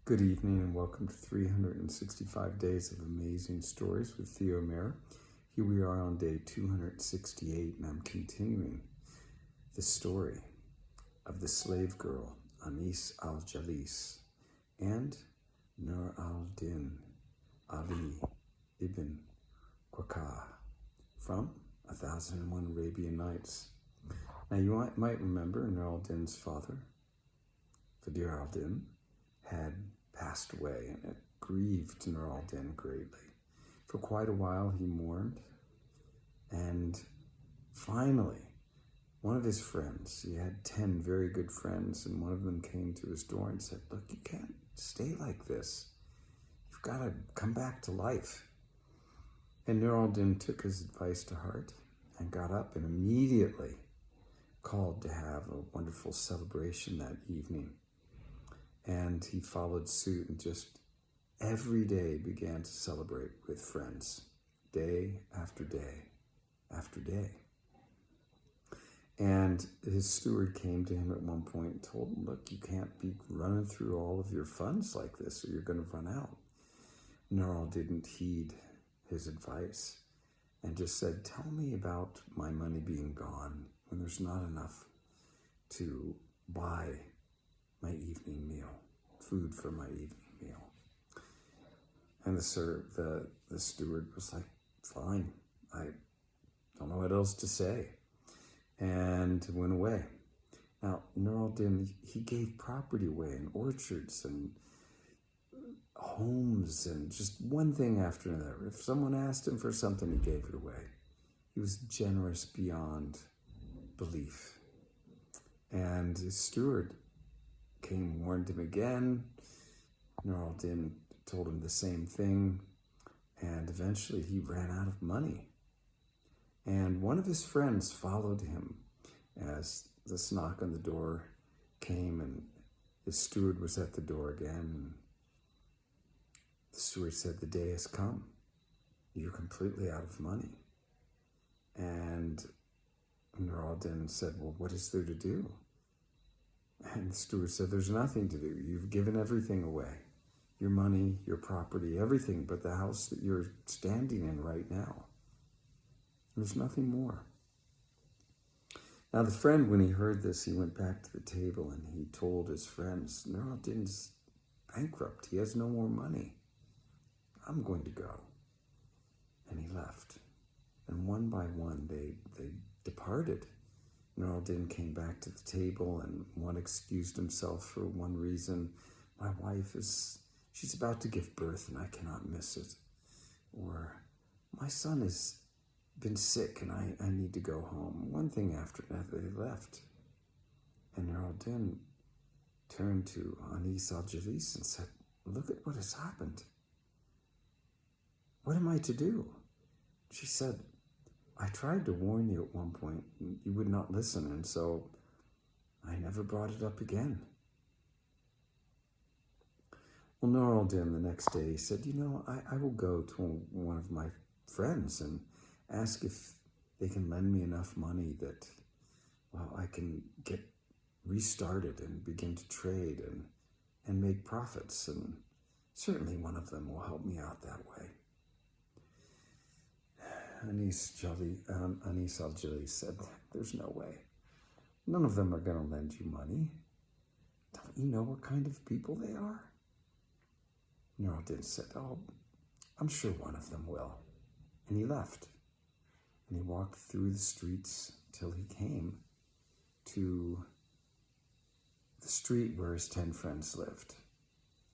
Good evening and welcome to 365 Days of Amazing Stories with Theo Mayer. Here we are on day 268 and I'm continuing the story of the slave girl Anis al-Jalis and Nur al-Din Ali ibn Khaqah from 1001 Arabian Nights. Now you might remember Nur al-Din's father, Fadir al-Din, had passed away, and it grieved Nur al-Din greatly. For quite a while he mourned, and finally, one of his friends, he had 10 very good friends, and one of them came to his door and said, "Look, you can't stay like this. You've got to come back to life." And Nur al-Din took his advice to heart and got up and immediately called to have a wonderful celebration that evening. And he followed suit and just every day began to celebrate with friends, day after day after day. And his steward came to him at one point and told him, "Look, you can't be running through all of your funds like this or you're going to run out." Nur didn't heed his advice and just said, "Tell me about my money being gone when there's not enough to buy my evening meal, food for my evening meal." And the steward was like, "Fine, I don't know what else to say," and went away. Now, Nur al-Din, he gave property away and orchards and homes and just one thing after another. If someone asked him for something, he gave it away. He was generous beyond belief. And his steward came, warned him again. Nur al-Din told him the same thing, and eventually he ran out of money. And one of his friends followed him as this knock on the door came, and his steward was at the door again. And the steward said, "The day has come. You're completely out of money." And Nur al-Din said, "Well, what is there to do?" And the steward said, "There's nothing to do. You've given everything away. Your money, your property, everything but the house that you're standing in right now. There's nothing more." Now the friend, when he heard this, he went back to the table and he told his friends, "Nur al-Din's bankrupt. He has no more money. I'm going to go." And he left. And one by one, they departed. Nur al-Din came back to the table and one excused himself for one reason. "My wife she's about to give birth and I cannot miss it." Or, "My son has been sick and I need to go home." One thing after another, they left. And Nur al-Din turned to Anis al-Jalis and said, "Look at what has happened. What am I to do?" She said, "I tried to warn you at one point, and you would not listen, and so I never brought it up again." Well, Nur al-Din the next day he said, I will go to one of my friends and ask if they can lend me enough money that, well, I can get restarted and begin to trade and make profits, and certainly one of them will help me out that way." Anis al-Jalis said, "There's no way. None of them are going to lend you money. Don't you know what kind of people they are?" Nur al-Din said, "Oh, I'm sure one of them will." And he left. And he walked through the streets till he came to the street where his 10 friends lived.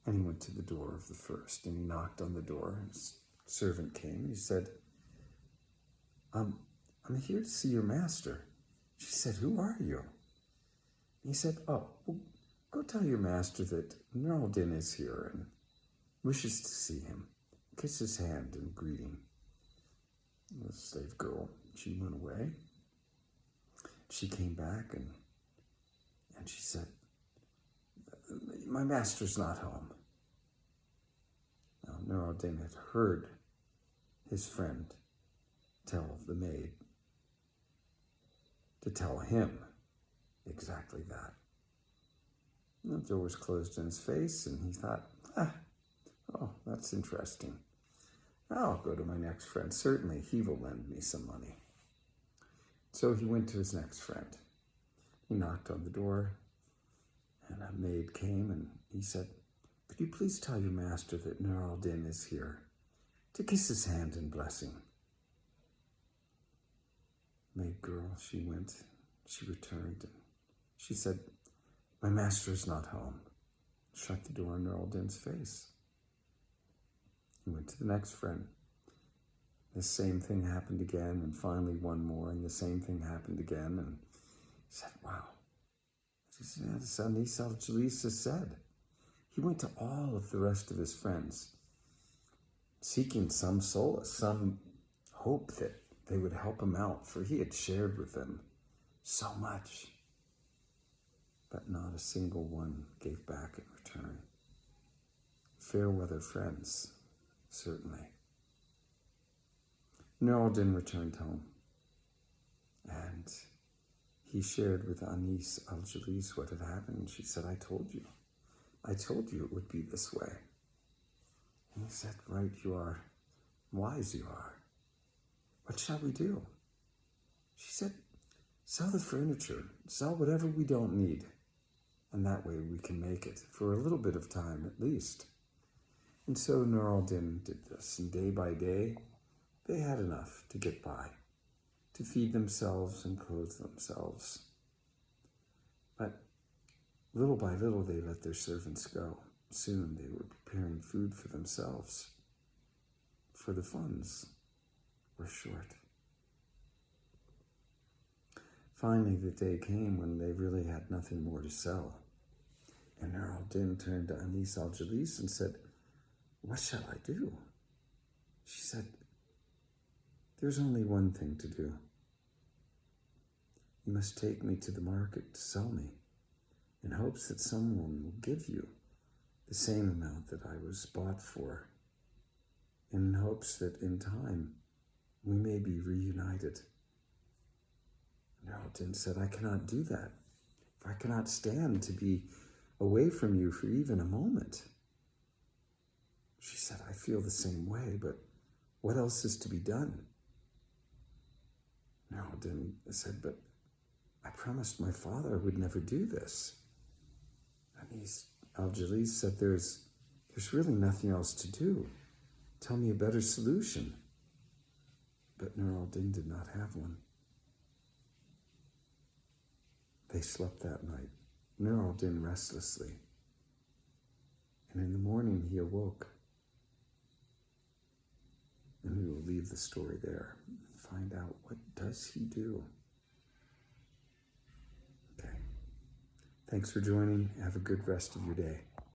And he went to the door of the first and he knocked on the door. And his servant came and he said, I'm here to see your master." She said, "Who are you?" And he said, "Oh, well, go tell your master that Nur al-Din is here and wishes to see him. Kiss his hand in greeting." The slave girl, she went away. She came back and she said, "My master's not home." Now, Nur al-Din had heard his friend tell the maid to tell him exactly that. And the door was closed in his face, and he thought, Oh, that's interesting. I'll go to my next friend. Certainly, he will lend me some money. So he went to his next friend. He knocked on the door, and a maid came, and he said, "Could you please tell your master that Nur al-Din is here to kiss his hand in blessing?" Maid girl, she went, she returned, and she said, "My master is not home." Shut the door in Nur al-Din's face. He went to the next friend. The same thing happened again, and finally one more, and the same thing happened again, and he said, "Wow, this is Anis al-Jalis has said." He went to all of the rest of his friends, seeking some solace, some hope that they would help him out, for he had shared with them so much. But not a single one gave back in return. Fair weather friends, certainly. Nur al-Din returned home, and he shared with Anis al-Jalis what had happened. She said, I told you it would be this way." And he said, "Right you are, wise you are. What shall we do?" She said, "Sell the furniture, sell whatever we don't need, and that way we can make it for a little bit of time at least." And so Nur al-Din did this, and day by day, they had enough to get by, to feed themselves and clothe themselves. But little by little, they let their servants go. Soon they were preparing food for themselves, for the funds were short. Finally, the day came when they really had nothing more to sell. And Nur al-Din turned to Anis al-Jalis and said, "What shall I do?" She said, "There's only one thing to do. You must take me to the market to sell me, in hopes that someone will give you the same amount that I was bought for, in hopes that in time we may be reunited." Nur al-Din said, "I cannot do that, for I cannot stand to be away from you for even a moment." She said, "I feel the same way, but what else is to be done?" Nur al-Din said, "But I promised my father I would never do this." Anis al-Jalis said, there's really nothing else to do. Tell me a better solution." But Nur al-Din did not have one. They slept that night, Nur al-Din restlessly. And in the morning he awoke. And we will leave the story there and find out what does he do. Okay. Thanks for joining. Have a good rest of your day.